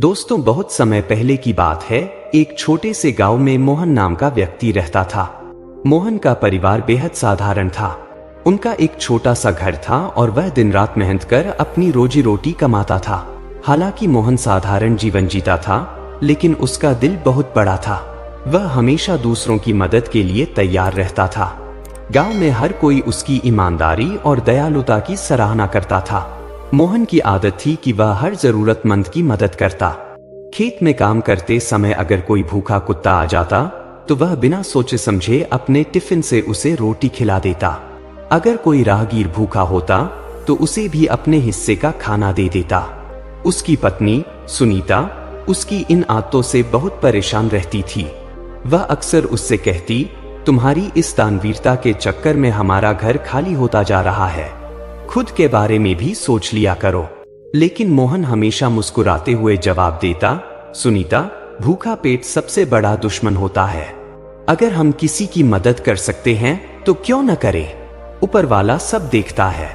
दोस्तों, बहुत समय पहले की बात है। एक छोटे से गांव में मोहन नाम का व्यक्ति रहता था। मोहन का परिवार बेहद साधारण था। उनका एक छोटा सा घर था और वह दिन रात मेहनत कर अपनी रोजी रोटी कमाता था। हालांकि मोहन साधारण जीवन जीता था, लेकिन उसका दिल बहुत बड़ा था। वह हमेशा दूसरों की मदद के लिए तैयार रहता था। गांव में हर कोई उसकी ईमानदारी और दयालुता की सराहना करता था। मोहन की आदत थी कि वह हर जरूरतमंद की मदद करता। खेत में काम करते समय अगर कोई भूखा कुत्ता आ जाता तो वह बिना सोचे समझे अपने टिफिन से उसे रोटी खिला देता। अगर कोई राहगीर भूखा होता तो उसे भी अपने हिस्से का खाना दे देता। उसकी पत्नी सुनीता उसकी इन आदतों से बहुत परेशान रहती थी। वह अक्सर उससे कहती, तुम्हारी इस दानवीरता के चक्कर में हमारा घर खाली होता जा रहा है। खुद के बारे में भी सोच लिया करो। लेकिन मोहन हमेशा मुस्कुराते हुए जवाब देता, सुनीता, भूखा पेट सबसे बड़ा दुश्मन होता है। अगर हम किसी की मदद कर सकते हैं तो क्यों न करें? ऊपर वाला सब देखता है।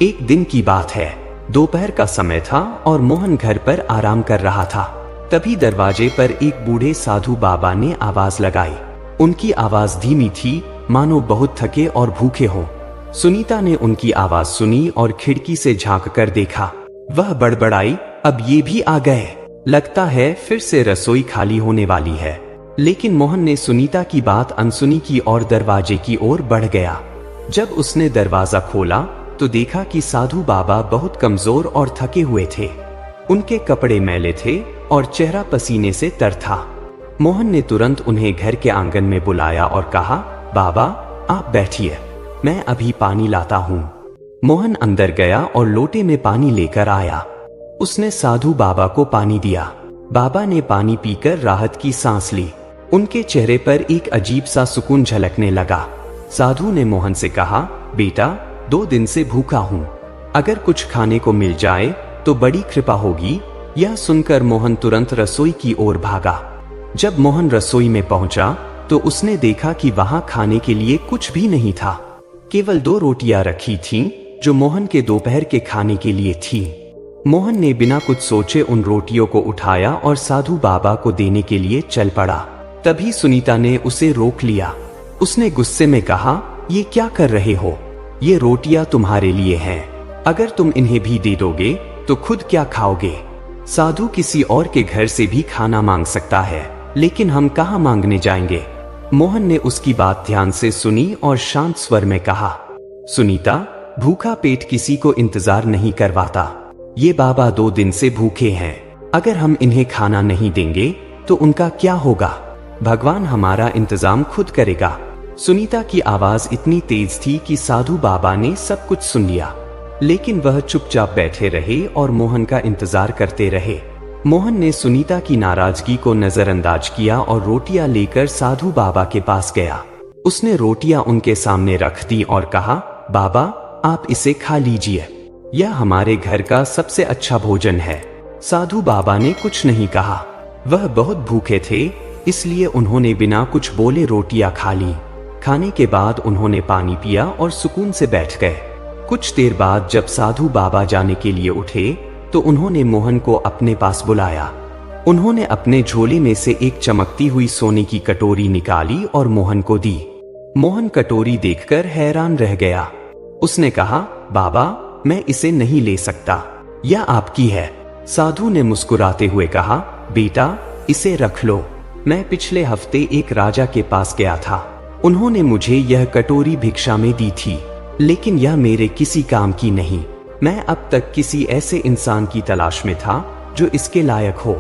एक दिन की बात है। दोपहर का समय था और मोहन घर पर आराम कर रहा था। तभी दरवाजे पर एक बूढ़े साधु बाबा ने आवाज लगाई। उनकी आवाज धीमी थी, मानो बहुत थके और भूखे हों। सुनीता ने उनकी आवाज सुनी और खिड़की से झांक कर देखा। वह बड़बड़ाई, अब ये भी आ गए। लगता है फिर से रसोई खाली होने वाली है। लेकिन मोहन ने सुनीता की बात अनसुनी की और दरवाजे की ओर बढ़ गया। जब उसने दरवाजा खोला तो देखा कि साधु बाबा बहुत कमजोर और थके हुए थे। उनके कपड़े मैले थे और चेहरा पसीने से तर था। मोहन ने तुरंत उन्हें घर के आंगन में बुलाया और कहा, बाबा आप बैठिए, मैं अभी पानी लाता हूँ। मोहन अंदर गया और लोटे में पानी लेकर आया। उसने साधु बाबा को पानी दिया। बाबा ने पानी पीकर राहत की सांस ली। उनके चेहरे पर एक अजीब सा सुकून झलकने लगा। साधु ने मोहन से कहा, बेटा 2 दिन से भूखा हूँ, अगर कुछ खाने को मिल जाए तो बड़ी कृपा होगी। यह सुनकर मोहन तुरंत रसोई की ओर भागा। जब मोहन रसोई में पहुंचा तो उसने देखा कि वहां खाने के लिए कुछ भी नहीं था। केवल 2 रोटियां रखी थीं, जो मोहन के दोपहर के खाने के लिए थीं। मोहन ने बिना कुछ सोचे उन रोटियों को उठाया और साधु बाबा को देने के लिए चल पड़ा। तभी सुनीता ने उसे रोक लिया। उसने गुस्से में कहा, ये क्या कर रहे हो? ये रोटियां तुम्हारे लिए हैं। अगर तुम इन्हें भी दे दोगे तो खुद क्या खाओगे? साधु किसी और के घर से भी खाना मांग सकता है, लेकिन हम कहाँ मांगने जाएंगे? मोहन ने उसकी बात ध्यान से सुनी और शांत स्वर में कहा, सुनीता, भूखा पेट किसी को इंतजार नहीं करवाता। ये बाबा 2 दिन से भूखे हैं। अगर हम इन्हें खाना नहीं देंगे तो उनका क्या होगा? भगवान हमारा इंतजाम खुद करेगा। सुनीता की आवाज इतनी तेज थी कि साधु बाबा ने सब कुछ सुन लिया, लेकिन वह चुपचाप बैठे रहे और मोहन का इंतजार करते रहे। मोहन ने सुनीता की नाराजगी को नजरअंदाज किया और रोटियां लेकर साधु बाबा के पास गया। उसने रोटियां उनके सामने रख दी और कहा, बाबा आप इसे खा लीजिए, यह हमारे घर का सबसे अच्छा भोजन है। साधु बाबा ने कुछ नहीं कहा। वह बहुत भूखे थे, इसलिए उन्होंने बिना कुछ बोले रोटियां खा ली। खाने के बाद उन्होंने पानी पिया और सुकून से बैठ गए। कुछ देर बाद जब साधु बाबा जाने के लिए उठे तो उन्होंने मोहन को अपने पास बुलाया। उन्होंने अपने झोले में से एक चमकती हुई सोने की कटोरी निकाली और मोहन को दी। मोहन कटोरी देखकर हैरान रह गया। उसने कहा, बाबा मैं इसे नहीं ले सकता, यह आपकी है। साधु ने मुस्कुराते हुए कहा, बेटा इसे रख लो। मैं पिछले हफ्ते एक राजा के पास गया था। उन्होंने मुझे यह कटोरी भिक्षा में दी थी, लेकिन यह मेरे किसी काम की नहीं। मैं अब तक किसी ऐसे इंसान की तलाश में था जो इसके लायक हो,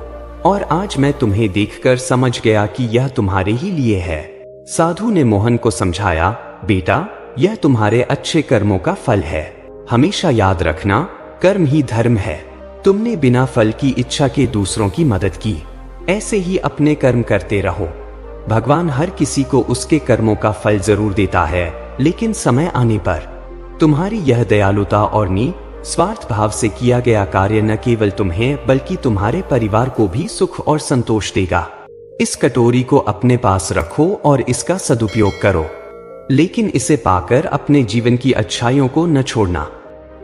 और आज मैं तुम्हें देखकर समझ गया कि यह तुम्हारे ही लिए है। साधु ने मोहन को समझाया, बेटा यह तुम्हारे अच्छे कर्मों का फल है। हमेशा याद रखना, कर्म ही धर्म है। तुमने बिना फल की इच्छा के दूसरों की मदद की। ऐसे ही अपने कर्म करते रहो। भगवान हर किसी को उसके कर्मों का फल जरूर देता है, लेकिन समय आने पर। तुम्हारी यह दयालुता और निस्वार्थ भाव से किया गया कार्य न केवल तुम्हें बल्कि तुम्हारे परिवार को भी सुख और संतोष देगा। इस कटोरी को अपने पास रखो और इसका सदुपयोग करो, लेकिन इसे पाकर अपने जीवन की अच्छाइयों को न छोड़ना।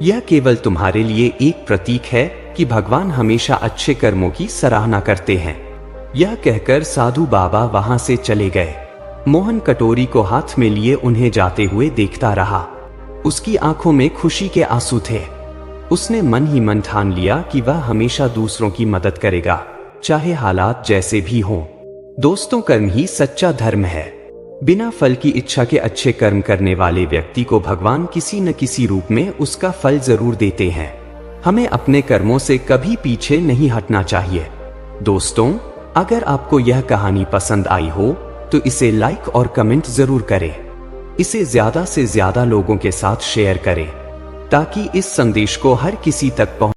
यह केवल तुम्हारे लिए एक प्रतीक है कि भगवान हमेशा अच्छे कर्मों की सराहना करते हैं। यह कहकर साधु बाबा वहां से चले गए। मोहन कटोरी को हाथ में लिए उन्हें जाते हुए देखता रहा। उसकी आंखों में खुशी के आंसू थे। उसने मन ही मन ठान लिया कि वह हमेशा दूसरों की मदद करेगा, चाहे हालात जैसे भी हों। दोस्तों, कर्म ही सच्चा धर्म है। बिना फल की इच्छा के अच्छे कर्म करने वाले व्यक्ति को भगवान किसी न किसी रूप में उसका फल जरूर देते हैं। हमें अपने कर्मों से कभी पीछे नहीं हटना चाहिए। दोस्तों, अगर आपको यह कहानी पसंद आई हो तो इसे लाइक और कमेंट जरूर करें। इसे ज्यादा से ज्यादा लोगों के साथ शेयर करें ताकि इस संदेश को हर किसी तक पहुंच